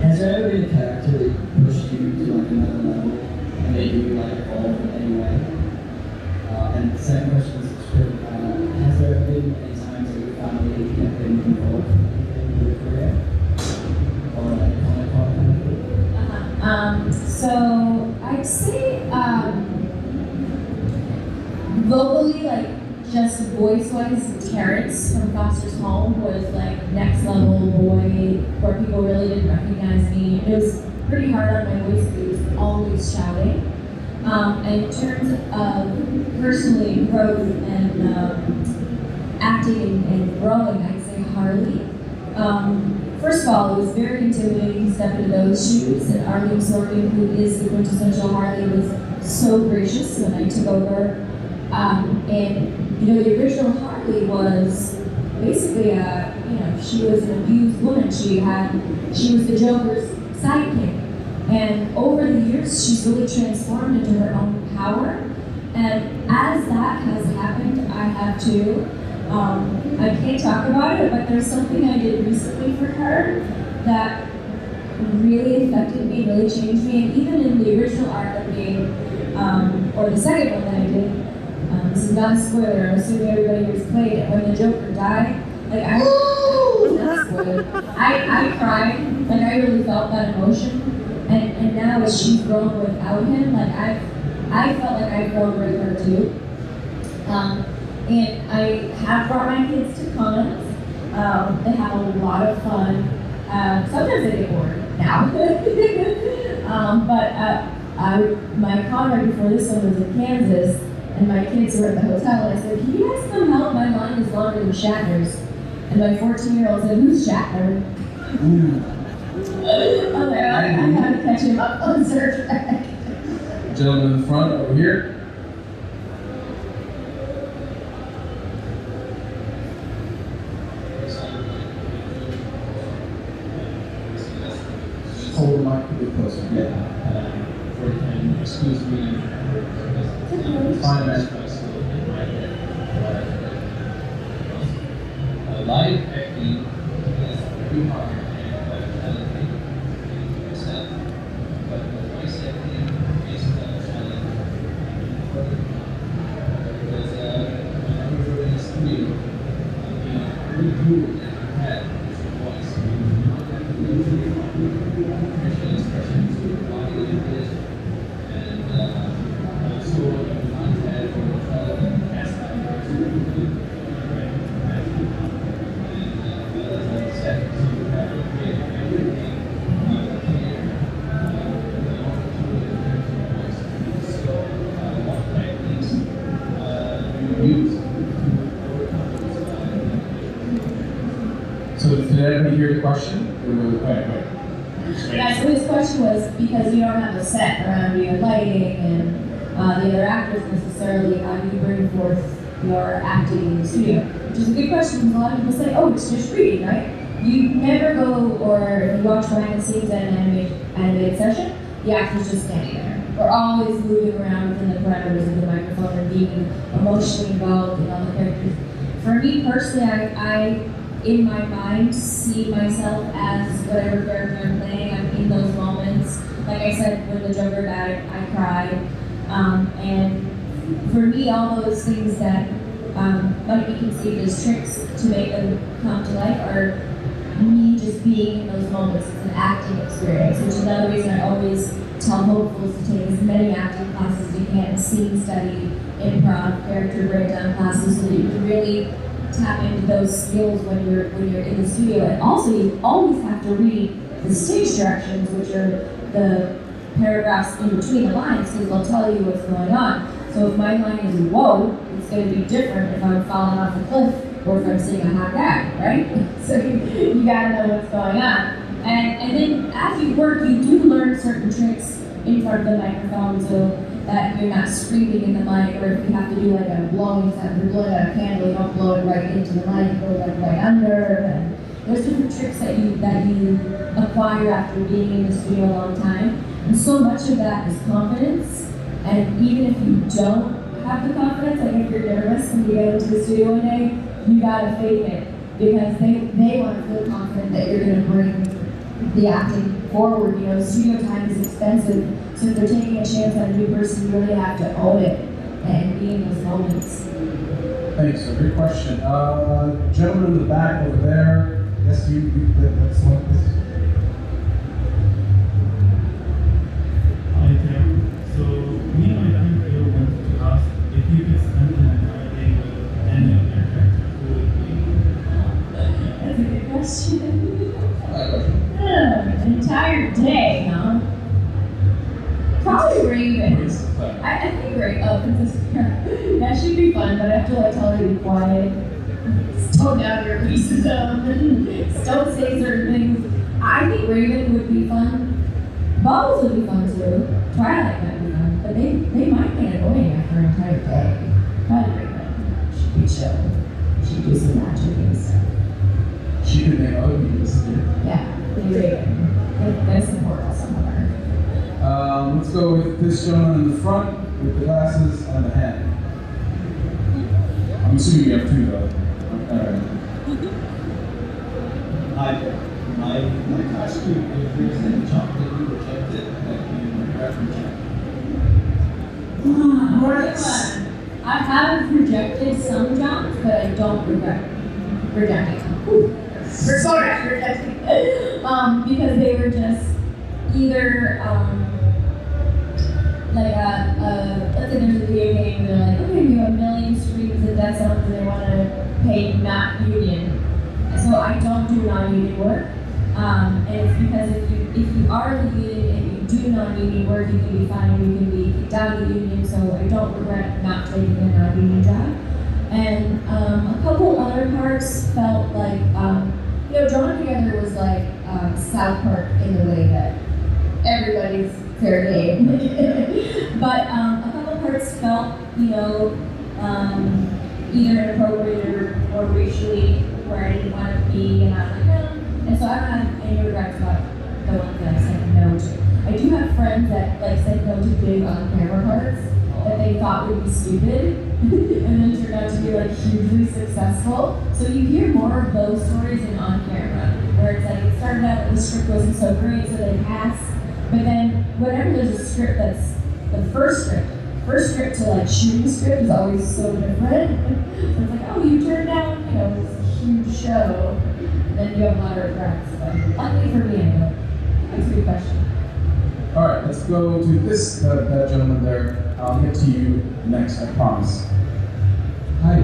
Has there ever been a character that pushed you to like another level and made you like evolve in any way? And the second question is, has there ever been any times that your family have been involved in anything with your career? Or like comic con kind of thing? So I'd say vocally, like just voice-wise, Terrence from Foster's Home was like next level boy, where people really didn't recognize me. It was pretty hard on my voice because it was always shouting. And in terms of personally growth and acting and growing, I'd say Harley. First of all, it was very intimidating to step into those shoes, and Arlene Sorkin, who is the quintessential Harley, was so gracious when I took over. And you know, the original Harley was basically she was an abused woman. She was the Joker's sidekick. And over the years, she's really transformed into her own power. And as that has happened, I have too. I can't talk about it, but there's something I did recently for her that really affected me, really changed me. And even in the original Arkham game, or the second one that I did, this is not a spoiler, I'm assuming everybody here's played it, when the Joker died, like not spoiler, I cried, like I really felt that emotion. And now as she's grown without him, like I felt like I've grown with her too. And I have brought my kids to cons. They have a lot of fun. Sometimes they get bored now. My con right before this one was in Kansas, and my kids were at the hotel, and I said, "Can you guys come help? My line is longer than Shatner's." And my 14-year-old said, "Who's Shatner?" I had to catch him up on Star Trek. Gentleman in the front over here. Hold the mic a bit closer. Yeah. Excuse me. Fine, man. Live acting is very hard and challenging yourself, but the voice acting is challenging because when I was in the studio, we grew and you had your voice. You don't have to go through facial expressions, body language, and also you not have your cast members. So did everybody hear the question? Wait. Yeah, so his question was, because you don't have a set around you, lighting and the other actors necessarily, how do you bring forth your acting in the studio? Which is a good question, because a lot of people say, oh, it's just reading, right? You never go, or if you watch behind the scenes at an animated session, the actor's just standing there. We're always moving around within the parameters of the microphone and being emotionally involved in all the characters. For me personally, I in my mind, see myself as whatever character I'm playing. I'm in those moments. Like I said, when the Joker died, I cried. And for me, all those things that might be conceived as tricks to make them come to life are me just being in those moments. It's an acting experience, which is another reason I always tell hopefuls to take as many acting classes as you can, scene study, improv, character breakdown classes, so that you can really tap into those skills when you're in the studio. And also, you always have to read the stage directions, which are the paragraphs in between the lines, because they'll tell you what's going on. So if my line is whoa, it's going to be different if I'm falling off a cliff or if I'm seeing a hot guy, right? So you got to know what's going on. And then as you work, you do learn certain tricks in front of the microphone, so that you're not screaming in the mic, or if you have to do like a blowing sound, you're blowing out a candle, you don't blow it right into the mic, you go like right under. And there's different tricks that you acquire after being in the studio a long time. And so much of that is confidence. And even if you don't have the confidence, like if you're nervous when you get into the studio one day, you gotta fake it, because they want to feel confident that you're gonna bring the acting forward. You know, studio time is expensive, so if they're taking a chance on a new person, you really have to own it and be in those moments. Thanks, a great question. Gentleman in the back over there. Yes, that's one. Hi, Tim. So, me and my friend here wanted to ask if you could spend an entire day with any of your characters, who would it be? That's a good question. Entire day, huh? Probably Raven. I think Raven. Oh, that should be fun, but I have to like tell her to be quiet. Tone down your racism and don't say certain things. I think Raven would be fun. Bubbles would be fun too. Twilight might be fun, but they might get annoying after an entire day. Probably Raven. She'd be chill. She'd do some magic and stuff. She could make other people disappear. Yeah, Raven. That's important somewhere. Let's go with this gentleman in the front with the glasses and the hat. I'm assuming you have two though. Alright. My question, if there's any job that you rejected that you regret rejecting. I have rejected some jobs, but I don't regret rejecting them. Because they were just either let's say there's a video game and they're like, okay, we have 1 million streams of death zones and they want to pay not union. So I don't do non-union work. And it's because if you are in the union and you do non-union work, you can be fined, you can be kicked out of the union. So I don't regret not taking a non-union job. And a couple other parts felt like, Drawn Together was like South Park in the way that everybody's fair game. But a couple parts felt, either inappropriate or racially where I didn't want to be, and I was like, no. And so I don't have any regrets about the ones that I said no to. I do have friends that said no to big on-camera parts that they thought would be stupid, and then turned out to be hugely successful. So you hear more of those stories in on camera, where it's like it started out that the script wasn't so great, so they pass. But then whenever there's a script that's the first script to shooting script is always so different. So it's like, oh, you turned down, this huge show, and then you have a lot of regrets. But luckily for me, I know. That's a good question. All right, let's go to this that gentleman there. I'll get to you next, I promise. Hi.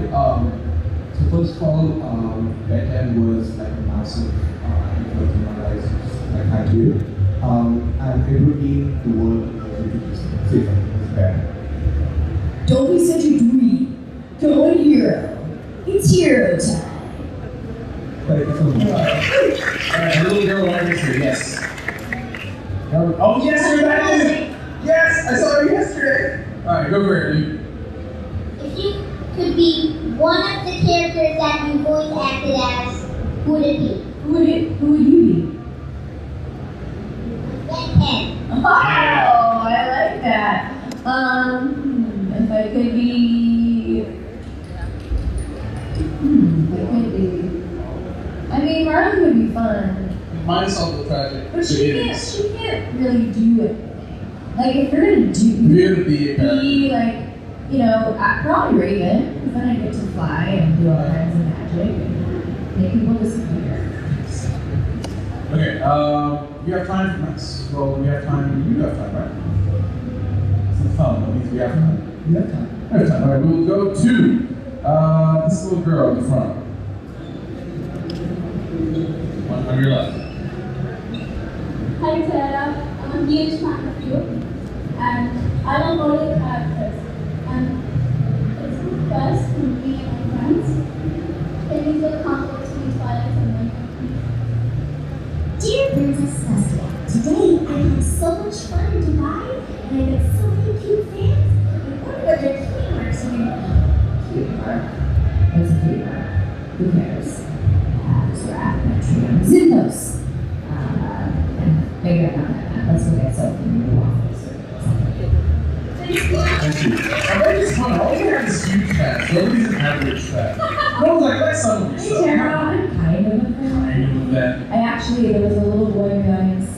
So first of all, bedtime was like a massive influence in my life, just thank you. And it would mean the world was safer, was bad. Don't be such a dweeb. Go in hero. It's hero time. Thank you so much. All right, little girl right here, yes. Oh, yes, you're that dude! Yes, I saw her yesterday! Alright, go for it, dude. If you could be one of the characters that you voice acted as, who would it be? Who would you be? Ben 10. Oh, I like that. If I could be, I mean, Marley would be fun, Minus all the tragic. but she can't really do anything. Like if you're gonna You're gonna be a like, you know, probably Raven, because then I get to fly and do all kinds of magic and make people disappear. Okay, you have time for next. Well, we have time. You have time, right? Some fun. That means we have time. You have time. We have time. All right, we'll go to this little girl in the front. On your left. Hi Sarah, I'm a huge fan of you and I love all your characters and it's the best to me and my friends. Can you feel comfortable to me Twilight and my Dear Princess Celestia, today I had so much fun in Dubai and I met so many cute fans. I wonder what their cutie marks are. Cutie mark? What's a cutie mark? Who cares? So we're at Metro Zinthos. Maybe I'm not that bad. Let's go get something new waffles or something. Thank you. I bet it's fun. All you have is huge fans. Nobody's an average fan. No one's like, that's some of Hey, yourself. Tara, I'm kind of a fan. Kind of a fan. I actually, there was a little boy in the audience,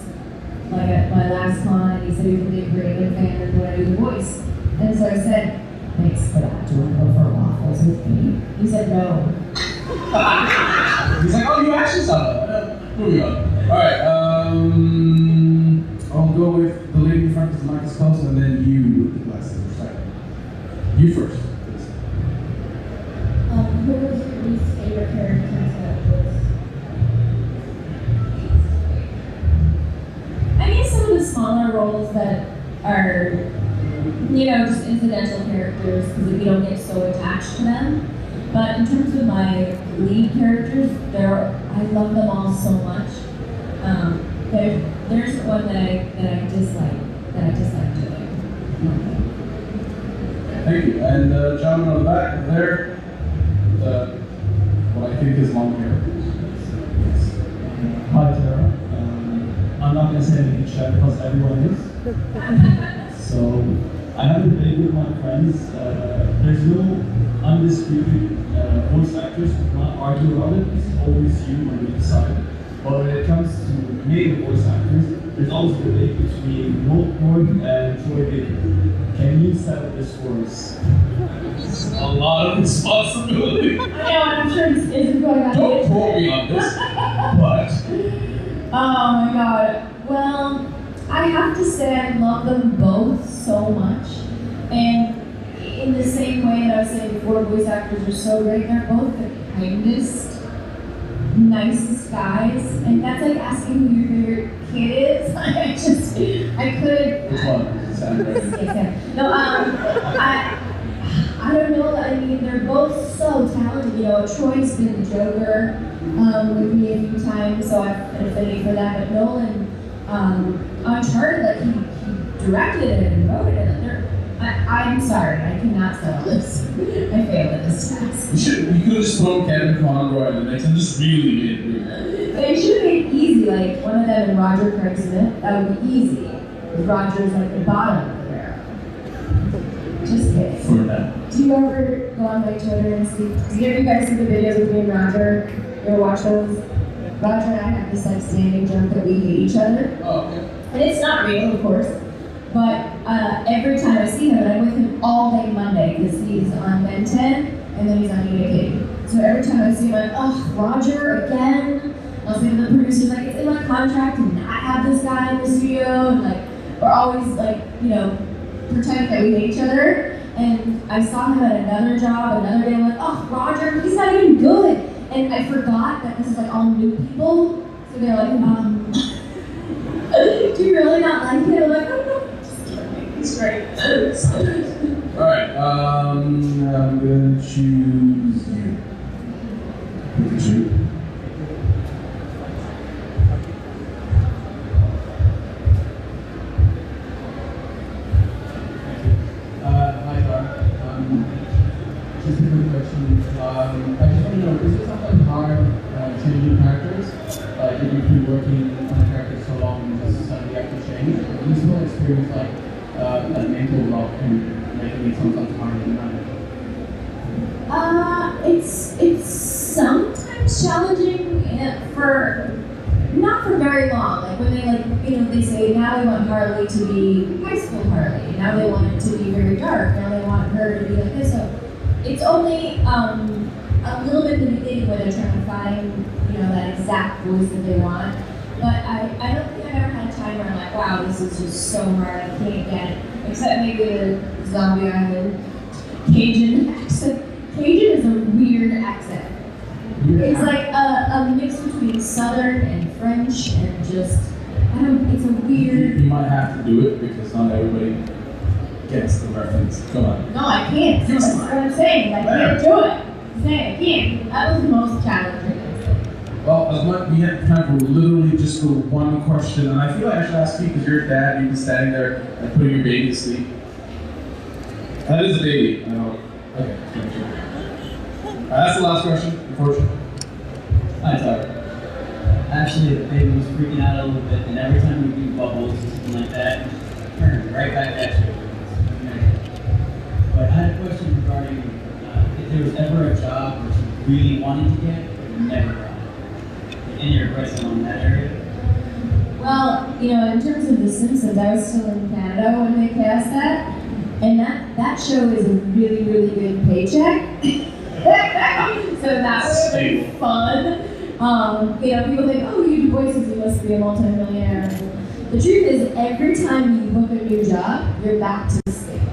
like at my last con, and he said he was a big Raven fan and would I do the voice. And so I said, thanks for that. Do you want to go for waffles with me? He said no. He's like, oh, you actually saw that. Moving on. Alright, I'll go with the lady in front because the mic is close, and then you with the glasses. Right. You first. Who was your least favorite character that was? I guess some of the smaller roles that are, you know, just incidental characters because we don't get so attached to them. But in terms of my lead characters, I love them all so much. There's one that I dislike doing. Thank you. And gentleman on the back there, what I think is long hair. Hi Tara. I'm not going to say anything shy because everyone is. So I have a debate with my friends. There's no undisputed voice actors who cannot argue about it. It's always you when we decide. But when it comes to native voice actors, there's always a debate between Notebook and Troy Baker. Can you settle this for us? A lot of responsibility. I know, I'm sure this isn't going on. Don't quote me on this, but. Oh my god. Well, I have to say I love them both so much. And in the same way that I was saying before, voice actors are so great, they're both the kindest, nicest guys. And that's like asking who your favorite kid is. I couldn't. Which one? Sam Raven. Yes, Sam. No, I don't know. I mean, they're both so talented. You know, Troy's been the Joker with me a few times, so I've an affinity for that. But Nolan, Uncharted, like he directed it and wrote it. I'm sorry, I cannot settle this. I failed at this task. You could have just thrown Kevin Conroy in the mix and just really made it weird. They should have made it easy, like one of them and Roger Craig Smith. That would be easy. Because Roger's like the bottom of the barrel. Just kidding. For now. Do you ever go on my Twitter and see? Do you guys see the videos of me and Roger? You ever watch those? Roger and I have this like standing joke that we hate each other. Oh, okay. And it's not real, of course. But every time I see him, and I'm with him all day Monday because he's on Ben 10 and then he's on Eat a Kitty. So every time I see him, I'm like, oh, Roger again. I'll say to the producers, like, it's in my contract to not have this guy in the studio. And like, we're always like, you know, pretending that we hate each other. And I saw him at another job another day. I'm like, oh, Roger, he's not even good. And I forgot that this is like all new people. So they're like, do you really not like him? I'm like, oh, no. He's great. Alright, I'm gonna choose you. Pikachu. know, is it sometimes hard changing characters? Like if you've been working on a character so long, you just suddenly have to change. Do you still experience like a mental block and making it sometimes hard to manage? It's sometimes challenging for not for very long. Like when they say now we want Harley to be high school Harley, now they want it to be very dark, now they want her to be like this. So it's only a little bit in the beginning where they're trying to find that exact voice that they want. But I don't think I've ever had a time where I'm like, wow, this is just so hard, I can't get it. Except maybe the Zombie Island Cajun accent. Cajun is a weird accent. It's like a mix between Southern and French and just, it's a weird... You might have to do it because not everybody gets the reference. Come on. No, I can't. That's what I'm saying. I can't do it. I'm saying I can't. That was the most challenging. Well, as much, we have time for literally just for one question, and I feel like I should ask you because you're a dad, you've been standing there and putting your baby to sleep. That is a baby, I know. Okay, sure. That's the last question, unfortunately. Hi, Tara. Actually, the baby was freaking out a little bit, and every time we do bubbles or something like that, turn right back at you. But I had a question regarding if there was ever a job that you really wanted to get, but you never got. Any regrets on that area? Well, in terms of The Simpsons, I was still in Canada when they cast that, and that show is a really, really good paycheck. So that was really fun. People think, oh, you do voices, you must be a multi-millionaire. The truth is, every time you book a new job, you're back to scale.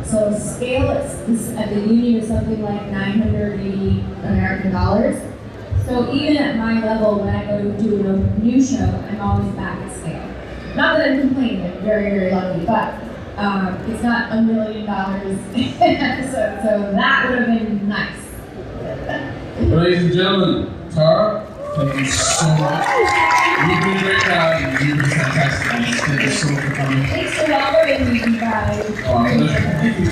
So scale at the union is something like 980 American dollars. So even at my level, when I go to do a new show, I'm always back at scale. Not that I'm complaining, I'm very, very lucky, but it's not $1 million so that would have been nice. Ladies and gentlemen, Tara, thank you so much. You've been a great crowd, and you've been fantastic. Thank you so much for coming. Thanks for welcoming me, you guys. Oh, my pleasure. Thank you.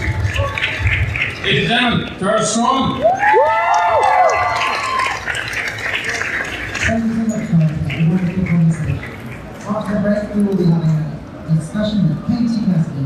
Ladies and gentlemen, Tara Strong. Thank you so much, Carl, for a wonderful conversation. After the break, we will be having a discussion with Katie Cassidy,